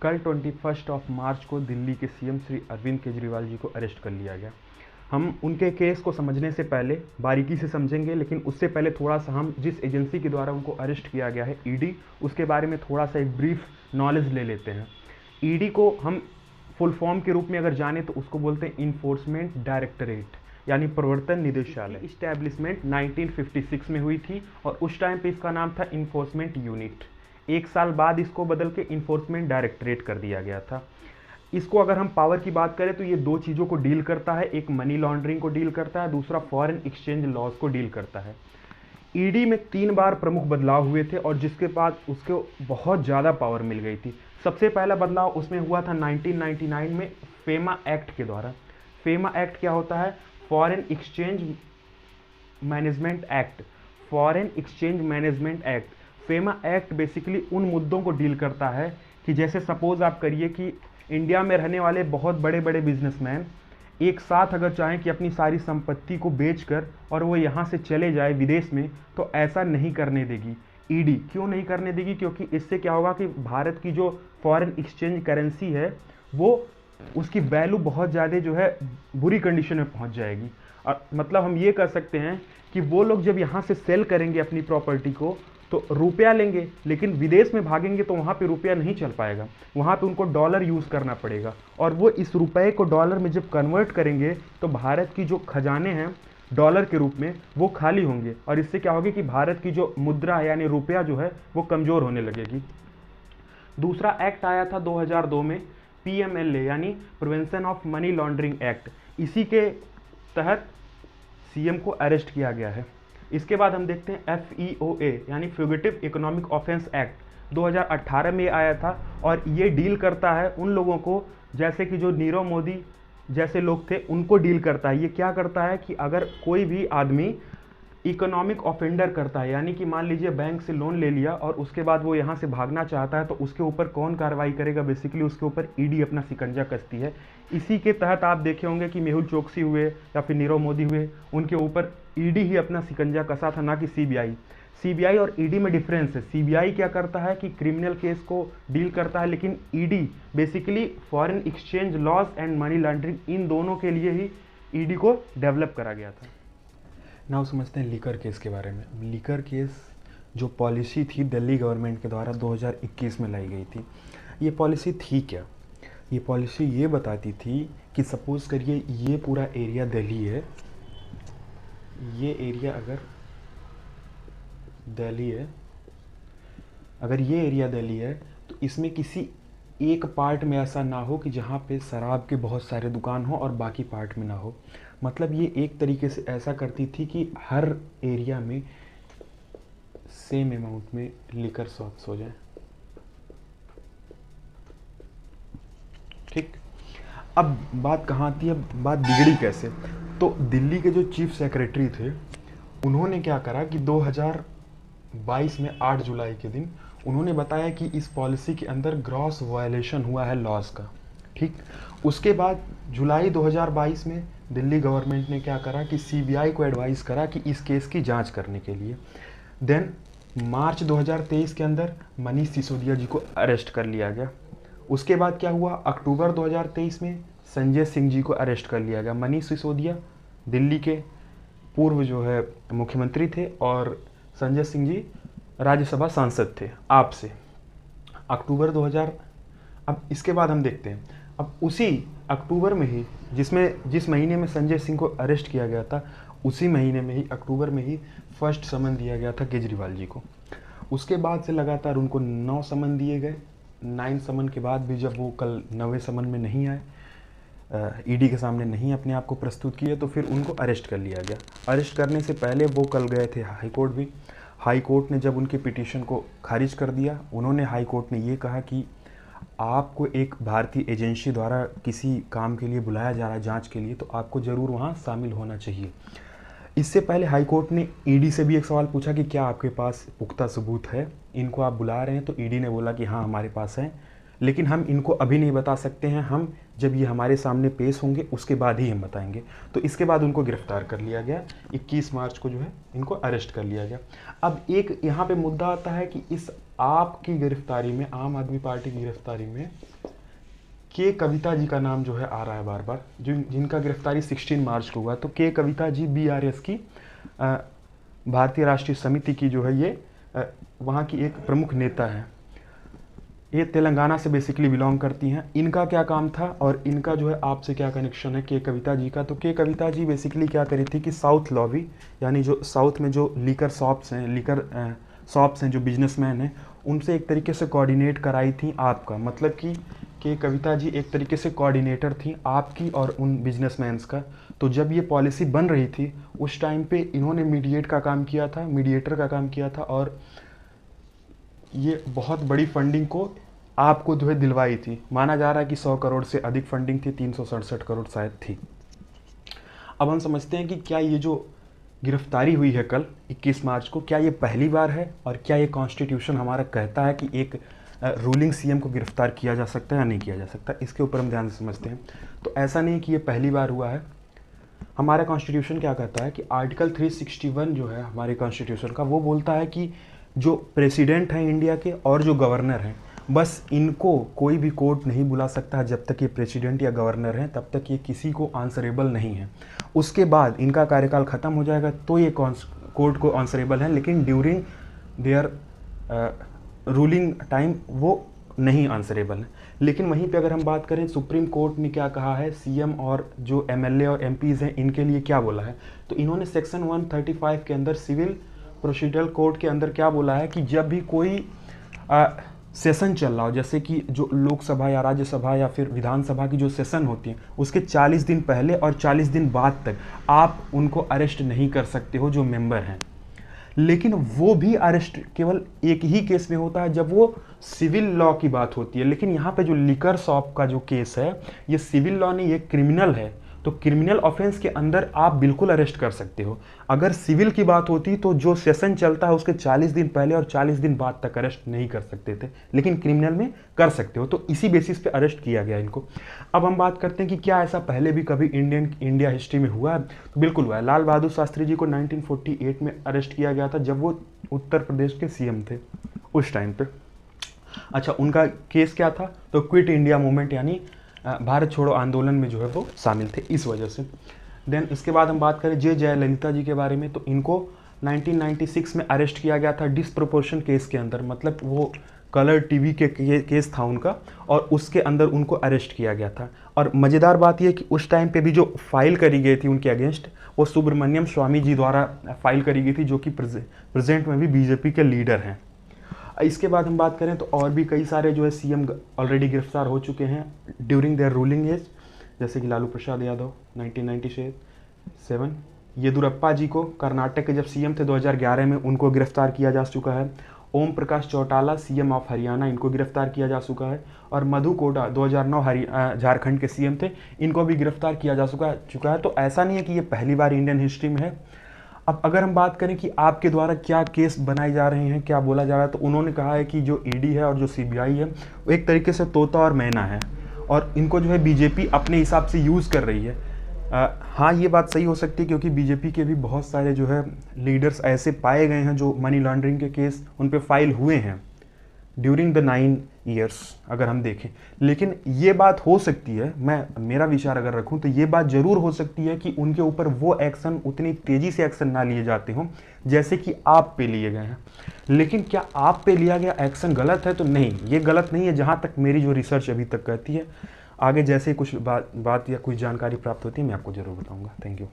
कल 21 मार्च को दिल्ली के सीएम श्री अरविंद केजरीवाल जी को अरेस्ट कर लिया गया। हम उनके केस को समझने से पहले बारीकी से समझेंगे, लेकिन उससे पहले थोड़ा सा हम जिस एजेंसी के द्वारा उनको अरेस्ट किया गया है ईडी, उसके बारे में थोड़ा सा एक ब्रीफ नॉलेज ले लेते हैं। ईडी को हम फुल फॉर्म के रूप में अगर जाने तो उसको बोलते हैं इन्फोर्समेंट डायरेक्टरेट, यानी प्रवर्तन निदेशालय। इस्टेब्लिशमेंट 1956 में हुई थी और उस टाइम पे इसका नाम था इन्फोर्समेंट यूनिट। एक साल बाद इसको बदल के इन्फोर्समेंट डायरेक्टरेट कर दिया गया था। इसको अगर हम पावर की बात करें तो ये दो चीज़ों को डील करता है, एक मनी लॉन्ड्रिंग को डील करता है, दूसरा फॉरेन एक्सचेंज लॉज को डील करता है। ईडी में 3 बार प्रमुख बदलाव हुए थे और जिसके बाद उसको बहुत ज़्यादा पावर मिल गई थी। सबसे पहला बदलाव उसमें हुआ था 1999 में फेमा एक्ट के द्वारा। फेमा एक्ट क्या होता है? Foreign exchange management act. Foreign exchange management act, FEMA act basically उन मुद्दों को डील करता है कि जैसे सपोज आप करिए कि इंडिया में रहने वाले बहुत बड़े बड़े बिजनेसमैन एक साथ अगर चाहें कि अपनी सारी संपत्ति को बेचकर और वो यहाँ से चले जाए विदेश में, तो ऐसा नहीं करने देगी ईडी। क्यों नहीं करने देगी? क्योंकि इससे क्या होगा कि भारत की जो फॉरेन एक्सचेंज करेंसी है वो उसकी वैल्यू बहुत ज़्यादा जो है बुरी कंडीशन में पहुँच जाएगी। और मतलब हम ये कर सकते हैं कि वो लोग जब यहाँ से सेल करेंगे अपनी प्रॉपर्टी को तो रुपया लेंगे, लेकिन विदेश में भागेंगे तो वहाँ पे रुपया नहीं चल पाएगा, वहाँ पे उनको डॉलर यूज़ करना पड़ेगा। और वो इस रुपए को डॉलर में जब कन्वर्ट करेंगे तो भारत की जो खजाने हैं डॉलर के रूप में वो खाली होंगे और इससे क्या होगी कि भारत की जो मुद्रा है यानी रुपया जो है वो कमज़ोर होने लगेगी। दूसरा एक्ट आया था 2002 में, पीएमएलए यानी prevention of money laundering act. इसी के तहत सीएम को अरेस्ट किया गया है। इसके बाद हम देखते हैं FEOA यानी फ्यूगिटिव इकोनॉमिक ऑफेंस एक्ट 2018 में आया था और ये डील करता है उन लोगों को जैसे कि जो नीरव मोदी जैसे लोग थे उनको डील करता है। ये क्या करता है कि अगर कोई भी आदमी इकोनॉमिक ऑफेंडर करता है, यानी कि मान लीजिए बैंक से लोन ले लिया और उसके बाद वो यहाँ से भागना चाहता है, तो उसके ऊपर कौन कार्रवाई करेगा? बेसिकली उसके ऊपर ईडी अपना शिकंजा कसती है। इसी के तहत आप देखे होंगे कि मेहुल चोकसी हुए या फिर नीरव मोदी हुए, उनके ऊपर ईडी ही अपना शिकंजा कसा था, ना कि सीबीआई। सीबीआई और ईडी में डिफरेंस है। सीबीआई क्या करता है कि क्रिमिनल केस को डील करता है, लेकिन ED basically foreign exchange laws and money laundering, इन दोनों के लिए ही ईडी को डेवलप करा गया था। नाउ समझते हैं लीकर केस के बारे में। लीकर केस जो पॉलिसी थी दिल्ली गवर्नमेंट के द्वारा 2021 में लाई गई थी। ये पॉलिसी थी क्या? ये पॉलिसी ये बताती थी कि सपोज करिए ये पूरा एरिया दिल्ली है, ये एरिया अगर दिल्ली है, अगर ये एरिया दिल्ली है तो इसमें किसी एक पार्ट में ऐसा ना हो कि जहाँ पे शराब के बहुत सारे दुकान हो और बाकी पार्ट में ना हो। मतलब ये एक तरीके से ऐसा करती थी कि हर एरिया में सेम अमाउंट में लिकर शॉप्स हो जाए। ठीक, अब बात कहाँ आती है, बात बिगड़ी कैसे? तो दिल्ली के जो चीफ सेक्रेटरी थे उन्होंने क्या करा कि 2022 में 8 जुलाई के दिन उन्होंने बताया कि इस पॉलिसी के अंदर ग्रॉस वायलेशन हुआ है लॉज का। ठीक, उसके बाद जुलाई 2022 में दिल्ली गवर्नमेंट ने क्या करा कि सीबीआई को एडवाइस करा कि इस केस की जांच करने के लिए। देन मार्च 2023 के अंदर मनीष सिसोदिया जी को अरेस्ट कर लिया गया। उसके बाद क्या हुआ, अक्टूबर 2023 में संजय सिंह जी को अरेस्ट कर लिया गया। मनीष सिसोदिया दिल्ली के पूर्व जो है मुख्यमंत्री थे और संजय सिंह जी राज्यसभा सांसद थे आप से। अक्टूबर 2000, अब इसके बाद हम देखते हैं, अब उसी अक्टूबर में ही जिस महीने में संजय सिंह को अरेस्ट किया गया था, उसी महीने में ही अक्टूबर में ही फर्स्ट समन दिया गया था केजरीवाल जी को। उसके बाद से लगातार उनको 9 समन दिए गए। 9 समन के बाद भी जब वो कल 9वें समन में नहीं आए, ईडी के सामने नहीं अपने आप को प्रस्तुत किए, तो फिर उनको अरेस्ट कर लिया गया। अरेस्ट करने से पहले वो कल गए थे हाई कोर्ट भी। हाई कोर्ट ने जब उनके पिटीशन को खारिज कर दिया, उन्होंने हाई कोर्ट ने ये कहा कि आपको एक भारतीय एजेंसी द्वारा किसी काम के लिए बुलाया जा रहा है जांच के लिए, तो आपको ज़रूर वहाँ शामिल होना चाहिए। इससे पहले हाई कोर्ट ने ईडी से भी एक सवाल पूछा कि क्या आपके पास पुख्ता सबूत है, इनको आप बुला रहे हैं? तो ईडी ने बोला कि हाँ हमारे पास है, लेकिन हम इनको अभी नहीं बता सकते हैं, हम जब ये हमारे सामने पेश होंगे उसके बाद ही हम बताएंगे। तो इसके बाद उनको गिरफ्तार कर लिया गया। 21 मार्च को जो है इनको अरेस्ट कर लिया गया। अब एक यहाँ पे मुद्दा आता है कि इस आपकी गिरफ्तारी में, आम आदमी पार्टी की गिरफ्तारी में के कविता जी का नाम जो है आ रहा है बार बार, जिनका गिरफ्तारी 16 मार्च को हुआ। तो के कविता जी बीआरएस की, भारतीय राष्ट्रीय समिति की जो है ये वहाँ की एक प्रमुख नेता है। ये तेलंगाना से बेसिकली बिलोंग करती हैं। इनका क्या काम था और इनका जो है आपसे क्या कनेक्शन है के कविता जी का? तो के कविता जी बेसिकली क्या करी थी कि साउथ लॉबी, यानी जो साउथ में जो लीकर शॉप्स हैं, जो बिजनेसमैन हैं, उनसे एक तरीके से कोऑर्डिनेट कराई थी आपका, मतलब कि के कविता जी एक तरीके से कोऑर्डिनेटर थी आपकी और उन बिजनेसमैन्स का। तो जब ये पॉलिसी बन रही थी उस टाइम पे इन्होंने मीडिएटर का काम किया था और ये बहुत बड़ी फंडिंग को आपको जो है दिलवाई थी। माना जा रहा है कि 100 करोड़ से अधिक फंडिंग थी, 367 करोड़ शायद थी। अब हम समझते हैं कि क्या ये जो गिरफ्तारी हुई है कल 21 मार्च को, क्या ये पहली बार है और क्या ये कॉन्स्टिट्यूशन हमारा कहता है कि एक रूलिंग सीएम को गिरफ्तार किया जा सकता है या नहीं किया जा सकता? इसके ऊपर हम ध्यान से समझते हैं। तो ऐसा नहीं कि ये पहली बार हुआ है। हमारा कॉन्स्टिट्यूशन क्या कहता है कि आर्टिकल 361 जो है हमारे कॉन्स्टिट्यूशन का, वो बोलता है कि जो प्रेसिडेंट हैं इंडिया के और जो गवर्नर हैं, बस इनको कोई भी कोर्ट नहीं बुला सकता जब तक ये प्रेसिडेंट या गवर्नर हैं, तब तक ये किसी को आंसरेबल नहीं है। उसके बाद इनका कार्यकाल ख़त्म हो जाएगा तो ये कोर्ट को आंसरेबल है, लेकिन ड्यूरिंग देयर रूलिंग टाइम वो नहीं आंसरेबल है। लेकिन वहीं पे अगर हम बात करें सुप्रीम कोर्ट ने क्या कहा है, सीएम और जो एमएलए और एमपीज़ हैं इनके लिए क्या बोला है, तो इन्होंने सेक्शन 135 के अंदर सिविल प्रोसीजरल कोड के अंदर क्या बोला है कि जब भी कोई सेशन चल रहा हो, जैसे कि जो लोकसभा या राज्यसभा या फिर विधानसभा की जो सेशन होती है उसके 40 दिन पहले और 40 दिन बाद तक आप उनको अरेस्ट नहीं कर सकते हो जो मेंबर हैं। लेकिन वो भी अरेस्ट केवल एक ही केस में होता है जब वो सिविल लॉ की बात होती है। लेकिन यहाँ पे जो लिकर शॉप का जो केस है ये सिविल लॉ नहीं, ये क्रिमिनल है। तो क्रिमिनल ऑफेंस के अंदर आप बिल्कुल अरेस्ट कर सकते हो। अगर सिविल की बात होती तो जो सेशन चलता है उसके 40 दिन पहले और 40 दिन बाद तक अरेस्ट नहीं कर सकते थे, लेकिन क्रिमिनल में कर सकते हो। तो इसी बेसिस पे अरेस्ट किया गया इनको। अब हम बात करते हैं कि क्या ऐसा पहले भी कभी इंडिया हिस्ट्री में हुआ है? तो बिल्कुल हुआ है। लाल बहादुर शास्त्री जी को 1948 में अरेस्ट किया गया था जब वो उत्तर प्रदेश के सीएम थे उस टाइम पे। अच्छा, उनका केस क्या था? तो क्विट इंडिया मूवमेंट यानी भारत छोड़ो आंदोलन में जो है वो शामिल थे, इस वजह से। देन इसके बाद हम बात करें जयललिता जी के बारे में, तो इनको 1996 में अरेस्ट किया गया था डिसप्रोपोर्शन केस के अंदर, मतलब वो कलर टीवी के केस था उनका और उसके अंदर उनको अरेस्ट किया गया था। और मज़ेदार बात यह कि उस टाइम पे भी जो फाइल करी गई थी उनके अगेंस्ट वो सुब्रमण्यम स्वामी जी द्वारा फाइल करी गई थी, जो कि प्रेजेंट में भी बीजेपी के लीडर हैं। इसके बाद हम बात करें तो और भी कई सारे जो है सीएम ऑलरेडी गिरफ्तार हो चुके हैं ड्यूरिंग देयर रूलिंग एज, जैसे कि लालू प्रसाद यादव 1997, येदुरप्पा जी को कर्नाटक के जब सीएम थे 2011 में उनको गिरफ्तार किया जा चुका है। ओम प्रकाश चौटाला सीएम ऑफ हरियाणा, इनको गिरफ्तार किया जा चुका है। और मधु कोटा 2009 झारखंड के सीएम थे, इनको भी गिरफ्तार किया जा चुका है। तो ऐसा नहीं है कि ये पहली बार इंडियन हिस्ट्री में है। अब अगर हम बात करें कि आपके द्वारा क्या केस बनाए जा रहे हैं, क्या बोला जा रहा है, तो उन्होंने कहा है कि जो ईडी है और जो सीबीआई है वो एक तरीके से तोता और मैना है और इनको जो है बीजेपी अपने हिसाब से यूज़ कर रही है। हाँ, ये बात सही हो सकती है क्योंकि बीजेपी के भी बहुत सारे जो है लीडर्स ऐसे पाए गए हैं जो मनी लॉन्ड्रिंग के केस उन पे फाइल हुए हैं ड्यूरिंग द 9 ईयर्स अगर हम देखें। लेकिन ये बात हो सकती है, मैं मेरा विचार अगर रखूं तो ये बात ज़रूर हो सकती है कि उनके ऊपर वो एक्शन उतनी तेज़ी से एक्शन ना लिए जाते हों जैसे कि आप पे लिए गए हैं। लेकिन क्या आप पे लिया गया एक्शन गलत है? तो नहीं, ये गलत नहीं है जहाँ तक मेरी जो रिसर्च अभी तक कहती है। आगे जैसे कुछ बात या कुछ जानकारी प्राप्त होती है मैं आपको ज़रूर बताऊँगा। Thank you.